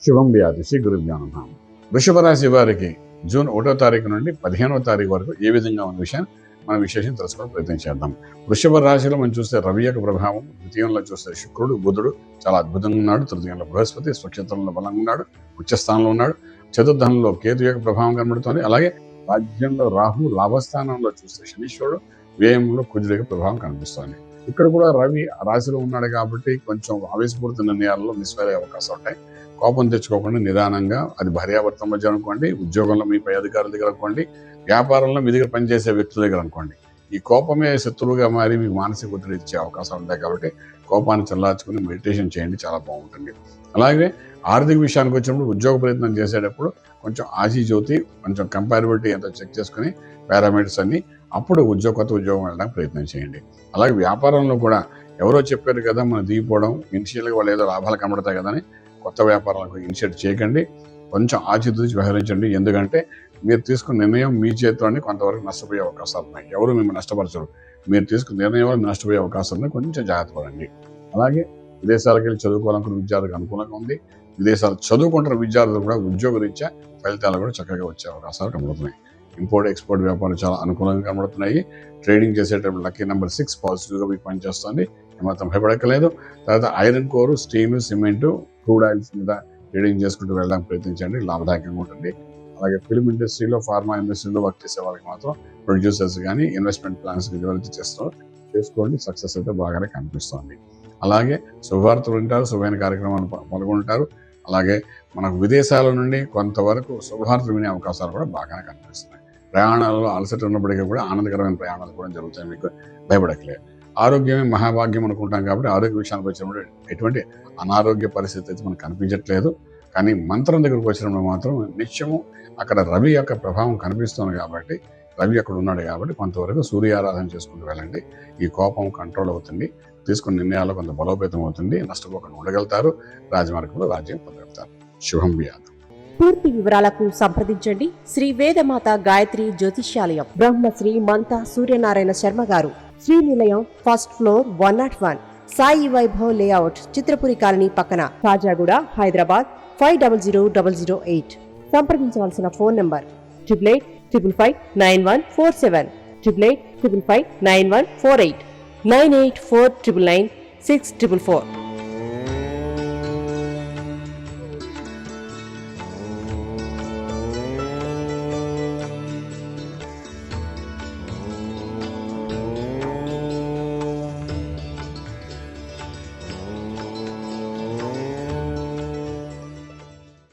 శుభం వ్యాధి శ్రీ గురుభ్యో నమః. వృషభ రాశి వారికి జూన్ 1వ తారీఖు నుండి 15వ తారీఖు వరకు ఏ విధంగా ఉన్న విషయాన్ని మనం విశేషం తెలుసుకోవడం ప్రయత్నం చేద్దాం. వృషభ రాశిలో మనం చూస్తే రవి యొక్క ప్రభావం, ద్వితీయంలో చూస్తే శుక్రుడు, బుధుడు చాలా అద్భుతంగా ఉన్నాడు. తృతీయంలో బృహస్పతి స్వక్షేత్రంలో బలంగా ఉన్నాడు, ఉచ్చస్థానంలో ఉన్నాడు. చతుర్థంలో కేతు యొక్క ప్రభావం కనబడుతోంది. అలాగే రాజ్యంలో రాహు, లాభస్థానంలో చూస్తే శనీశ్వరుడు, వ్యయంలో కుజుడు యొక్క ప్రభావం కనిపిస్తోంది. ఇక్కడ కూడా రవి రాశిలో ఉన్నాడు కాబట్టి కొంచెం ఆవేశపూరిత నిర్ణయాల్లో మిస్ఫైర్ అయ్యే అవకాశాలు ఉంటాయి. కోపం తెచ్చుకోకుండా నిదానంగా, అది భార్యాభర్తల మధ్య అనుకోండి, ఉద్యోగంలో మీ పై అధికారుల దగ్గర అనుకోండి, వ్యాపారంలో మీ దగ్గర పనిచేసే వ్యక్తుల దగ్గర అనుకోండి, ఈ కోపమే శత్రువుగా మారి మీకు మానసిక ఒత్తిడి ఇచ్చే అవకాశాలు ఉంటాయి. కాబట్టి కోపాన్ని చల్లార్చుకుని మెడిటేషన్ చేయండి, చాలా బాగుంటుంది. అలాగే ఆర్థిక విషయానికి వచ్చినప్పుడు ఉద్యోగ ప్రయత్నం చేసేటప్పుడు కొంచెం ఆచితూచి, కొంచెం కంపారిబిలిటీ ఎంతో చెక్ చేసుకుని పారామీటర్స్ అన్ని అప్పుడు కొత్త ఉద్యోగం వెళ్ళడానికి ప్రయత్నం చేయండి. అలాగే వ్యాపారంలో కూడా ఎవరో చెప్పారు కదా మనం దిగిపోవడం, ఇనిషియల్గా వాళ్ళు ఏదో లాభాలు కనబడతాయి కదా అని కొత్త వ్యాపారాలకు ఇనిషియేట్ చేయకండి. కొంచెం ఆచితూచి వ్యవహరించండి. ఎందుకంటే మీరు తీసుకున్న నిర్ణయం మీ చేతిలోనే కొంతవరకు నష్టపోయే అవకాశాలు ఉన్నాయి. ఎవరు మిమ్మల్ని నష్టపరచరు. మీరు తీసుకున్న నిర్ణయం వల్ల నష్టపోయే అవకాశాలు ఉన్నాయి. కొంచెం జాగ్రత్త పడండి. అలాగే విదేశాలకు వెళ్ళి చదువుకోవాలనుకున్న విద్యార్థులకు అనుకూలంగా ఉంది. విదేశాలు చదువుకుంటున్న విద్యార్థులు కూడా ఉద్యోగరీత్యా ఫలితాలు కూడా చక్కగా వచ్చే అవకాశాలు కనబడుతున్నాయి. ఇంపోర్ట్ ఎక్స్పోర్ట్ వ్యాపారం చాలా అనుకూలంగా కనబడుతున్నాయి. ట్రేడింగ్ చేసేటప్పుడు లక్కీ నెంబర్ 6 పాజిటివ్గా మీకు పనిచేస్తుంది. ఏమాత్రం భయపడక్కలేదు. తర్వాత ఐరన్ కోరు, స్టీల్, సిమెంటు, క్రూడ్ ఆయిల్స్ మీద ట్రేడింగ్ చేసుకుంటూ వెళ్ళడానికి ప్రయత్నించండి, లాభదాయకంగా ఉంటుంది. అలాగే ఫిల్మ్ ఇండస్ట్రీలో, ఫార్మా ఇండస్ట్రీలో వర్క్ చేసే వాళ్ళకి మాత్రం ప్రొడ్యూసర్స్ కానీ ఇన్వెస్ట్మెంట్ ప్లాన్స్ ఎవరైతే చేసుకోండి, సక్సెస్ అయితే బాగానే కనిపిస్తుంది. అలాగే శుభవార్తలు వింటారు, శుభమైన కార్యక్రమాలు పాల్గొంటారు. అలాగే మనకు విదేశాల నుండి కొంతవరకు శుభవార్తలు వినే అవకాశాలు కూడా బాగానే కనిపిస్తున్నాయి. ప్రయాణాలలో అలసట ఉన్నప్పటికీ కూడా ఆనందకరమైన ప్రయాణాలు కూడా జరుగుతాయి. మీకు భయపడట్లేదు. ఆరోగ్యమే మహాభాగ్యం అనుకుంటాం కాబట్టి ఆరోగ్య విషయానికి వచ్చినప్పుడు ఎటువంటి అనారోగ్య పరిస్థితి అయితే మనకు కనిపించట్లేదు. కానీ మంత్రం దగ్గరకు వచ్చినప్పుడు మాత్రం నిత్యము అక్కడ రవి యొక్క ప్రభావం కనిపిస్తుంది కాబట్టి, రవి అక్కడ ఉన్నాడు కాబట్టి కొంతవరకు సూర్యారాధన చేసుకుంటూ వెళ్ళండి. ఈ కోపం కంట్రోల్ అవుతుంది. తీసుకున్న నిర్ణయాలు కొంత బలోపేతం అవుతుంది. నష్టపోకుండా ఉండగలుగుతారు. రాజమార్గంలో రాజ్యం పొందగలుగుతారు. శుభం వ్యాధం. పూర్తి వివరాలకు సంప్రదించండి శ్రీ వేదమాత గాయత్రి జ్యోతిష్యాలయం, Brahmasri మంతా Suryanarayana Sharma garu, Srinilayam, first floor, 101, Sai Vaibhav layout, Chitrapuri colony పక్కన, కాజాగూడ, హైదరాబాద్ 500008. సంప్రదించవలసిన ఫోన్ నంబర్ 8855559147, 8855559148, 9849996644.